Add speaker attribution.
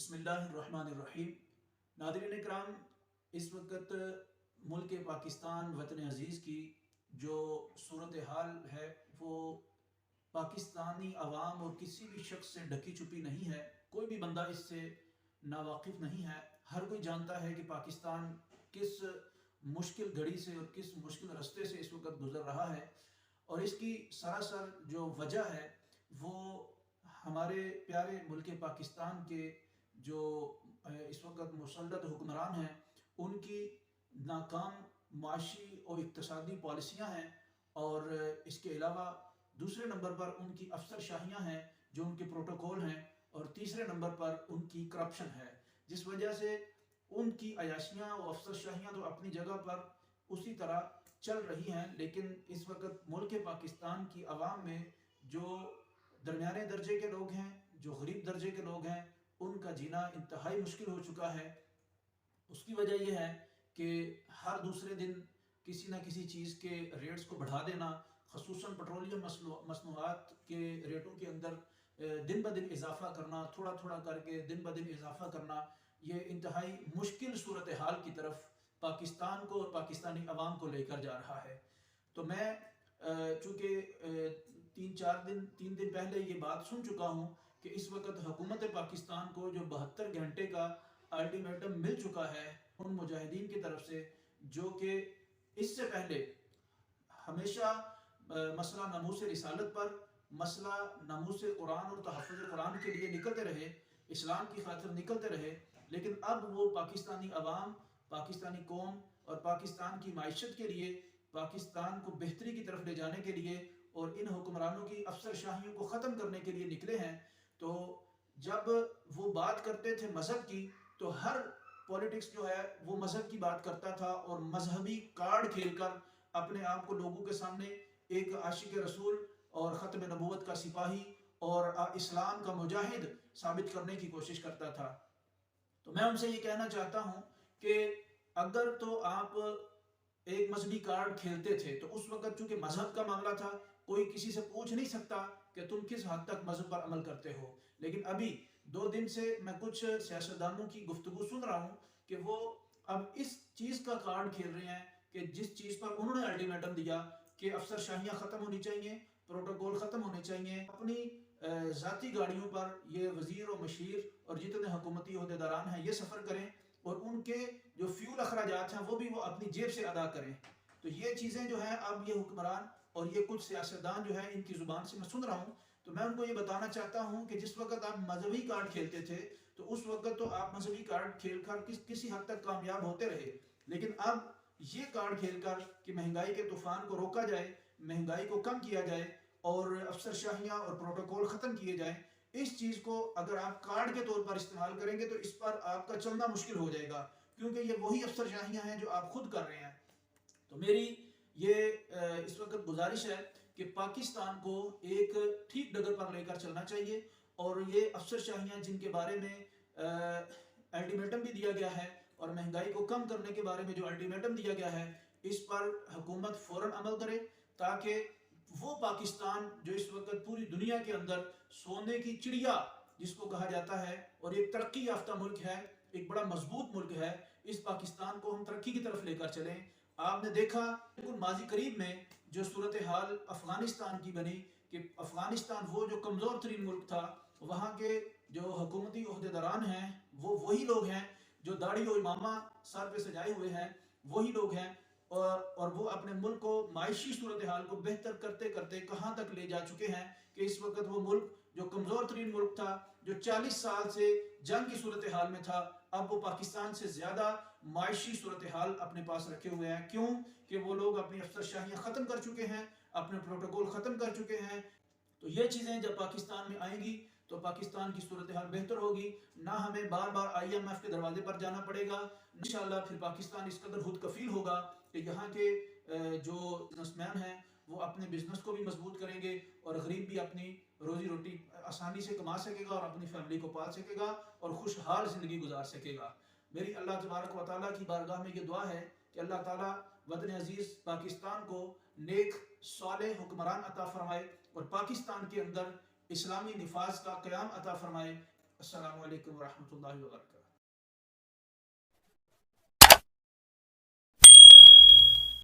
Speaker 1: بسم اللہ الرحمن الرحیم۔ ناظرین اکرام، اس وقت ملک پاکستان وطن عزیز کی جو صورتحال ہے وہ پاکستانی عوام اور کسی بھی شخص سے ڈھکی چھپی نہیں ہے۔ کوئی بھی بندہ اس سے ناواقف نہیں ہے۔ ہر کوئی جانتا ہے کہ پاکستان کس مشکل گھڑی سے اور کس مشکل رستے سے اس وقت گزر رہا ہے، اور اس کی سراسر جو وجہ ہے وہ ہمارے پیارے ملک پاکستان کے جو اس وقت مسلط حکمران ہیں ان کی ناکام معاشی اور اقتصادی پالیسیاں ہیں، اور اس کے علاوہ دوسرے نمبر پر ان کی افسر شاہیاں ہیں جو ان کے پروٹوکول ہیں، اور تیسرے نمبر پر ان کی کرپشن ہے، جس وجہ سے ان کی عیاشیاں اور افسر شاہیاں تو اپنی جگہ پر اسی طرح چل رہی ہیں، لیکن اس وقت ملک پاکستان کی عوام میں جو درمیانے درجے کے لوگ ہیں، جو غریب درجے کے لوگ ہیں، ان کا جینا انتہائی مشکل ہو چکا ہے۔ اس کی وجہ یہ ہے کہ ہر دوسرے دن کسی نہ کسی چیز کے ریٹس کو بڑھا دینا، خصوصاً پٹرولیم مصنوعات کے ریٹوں کے اندر دن بدن اضافہ کرنا، تھوڑا تھوڑا کر کے دن بدن اضافہ کرنا، یہ انتہائی مشکل صورتحال کی طرف پاکستان کو اور پاکستانی عوام کو لے کر جا رہا ہے۔ تو میں چونکہ تین دن پہلے یہ بات سن چکا ہوں کہ اس وقت حکومت پاکستان کو جو 72 گھنٹے کا الٹیمیٹم مل چکا ہے ان مجاہدین کی طرف سے، جو کہ اس سے پہلے ہمیشہ مسئلہ ناموس رسالت پر، مسئلہ ناموس قرآن اور تحفظ قرآن کے لیے نکلتے رہے، اسلام کی خاطر نکلتے رہے، لیکن اب وہ پاکستانی عوام، پاکستانی قوم اور پاکستان کی معیشت کے لیے، پاکستان کو بہتری کی طرف لے جانے کے لیے اور ان حکمرانوں کی افسر شاہیوں کو ختم کرنے کے لیے نکلے ہیں۔ تو جب وہ بات کرتے تھے مذہب کی تو ہر پولیٹکس جو ہے وہ مذہب کی بات کرتا تھا، اور مذہبی کارڈ کھیل کر اپنے آپ کو لوگوں کے سامنے ایک عاشق رسول اور ختم نبوت کا سپاہی اور اسلام کا مجاہد ثابت کرنے کی کوشش کرتا تھا۔ تو میں ان سے یہ کہنا چاہتا ہوں کہ اگر تو آپ ایک مذہبی کارڈ کھیلتے تھے تو اس وقت چونکہ مذہب کا معاملہ تھا، کوئی کسی سے پوچھ نہیں سکتا کہ تم کس حد تک مذہب پر عمل کرتے ہو، لیکن ابھی 2 دن سے میں کچھ سیاستدانوں کی گفتگو سن رہا ہوں کہ وہ اب اس چیز کا کارڈ کھیل رہے ہیں کہ جس چیز پر انہوں نے الٹیمیٹم دیا کہ افسر شاہیاں ختم ہونی چاہیے، پروٹوکول ختم ہونے چاہیے، اپنی ذاتی گاڑیوں پر یہ وزیر و مشیر اور جتنے حکومتی عہدیداران ہیں یہ سفر کریں، اور ان کے جو فیول اخراجات ہیں وہ بھی وہ اپنی جیب سے ادا کریں۔ تو یہ چیزیں جو ہیں اب یہ حکمران اور یہ کچھ سیاستدان جو ہیں ان کی زبان سے میں سن رہا ہوں، تو میں ان کو یہ بتانا چاہتا ہوں کہ جس وقت آپ مذہبی کارڈ کھیلتے تھے تو اس وقت تو آپ مذہبی کارڈ کھیل کر کسی حد تک کامیاب ہوتے رہے، لیکن اب یہ کارڈ کھیل کر کہ مہنگائی کے طوفان کو روکا جائے، مہنگائی کو کم کیا جائے اور افسر شاہیاں اور پروٹوکول ختم کیے جائیں، اس چیز کو اگر آپ کارڈ کے طور پر استعمال کریں گے تو اس پر آپ کا چلنا مشکل ہو جائے گا، کیونکہ یہ وہی افسر شاہیاں ہیں جو آپ خود کر رہے ہیں۔ تو میری یہ اس وقت گزارش ہے کہ پاکستان کو ایک ٹھیک ڈگر پر لے کر چلنا چاہیے، اور یہ افسر شاہیاں جن کے بارے میں الٹیمیٹم بھی دیا گیا ہے اور مہنگائی کو کم کرنے کے بارے میں جو الٹیمیٹم دیا گیا ہے، اس پر حکومت فوراً عمل کرے، تاکہ وہ پاکستان جو اس وقت پوری دنیا کے اندر سونے کی چڑیا جس کو کہا جاتا ہے اور ایک ترقی یافتہ ملک ہے، ایک بڑا مضبوط ملک ہے، اس پاکستان کو ہم ترقی کی طرف لے کر چلیں۔ آپ نے دیکھا بالکل ماضی قریب میں جو صورتحال افغانستان کی بنی کہ افغانستان وہ جو کمزور ترین ملک تھا، وہاں کے جو حکومتی عہدیداران ہیں وہ وہی لوگ ہیں جو داڑھی و امامہ سر پہ سجائے ہوئے ہیں، وہی لوگ ہیں، اور وہ اپنے ملک کو معاشی صورتحال کو بہتر کرتے کرتے کہاں تک لے جا چکے ہیں کہ اس وقت وہ ملک جو کمزور ترین ملک تھا، جو 40 سال سے جنگ کی صورتحال میں تھا، اب وہ پاکستان سے زیادہ معاشی صورتحال اپنے پاس رکھے ہوئے ہیں۔ کیوں؟ کہ وہ لوگ اپنی افسر شاہیاں ختم کر چکے ہیں، اپنے پروٹوکول ختم کر چکے ہیں۔ تو یہ چیزیں جب پاکستان میں آئیں گی تو پاکستان کی صورتحال بہتر ہوگی، نہ ہمیں بار بار IMF کے دروازے پر جانا پڑے گا، انشاءاللہ پھر پاکستان اس قدر خود کفیل ہوگا کہ یہاں کے جو بزنس مین ہیں وہ اپنے بزنس کو بھی مضبوط کریں گے، اور غریب بھی اپنی روزی روٹی آسانی سے کما سکے گا اور اپنی فیملی کو پال سکے گا اور خوشحال زندگی گزار سکے گا۔ میری اللہ تبارک و تعالیٰ کی بارگاہ میں یہ دعا ہے کہ اللہ تعالیٰ وطن عزیز پاکستان کو نیک صالح حکمران عطا فرمائے اور پاکستان کے اندر اسلامی نفاذ کا قیام عطا فرمائے، السلام علیکم ورحمۃ اللہ وبرکاتہ.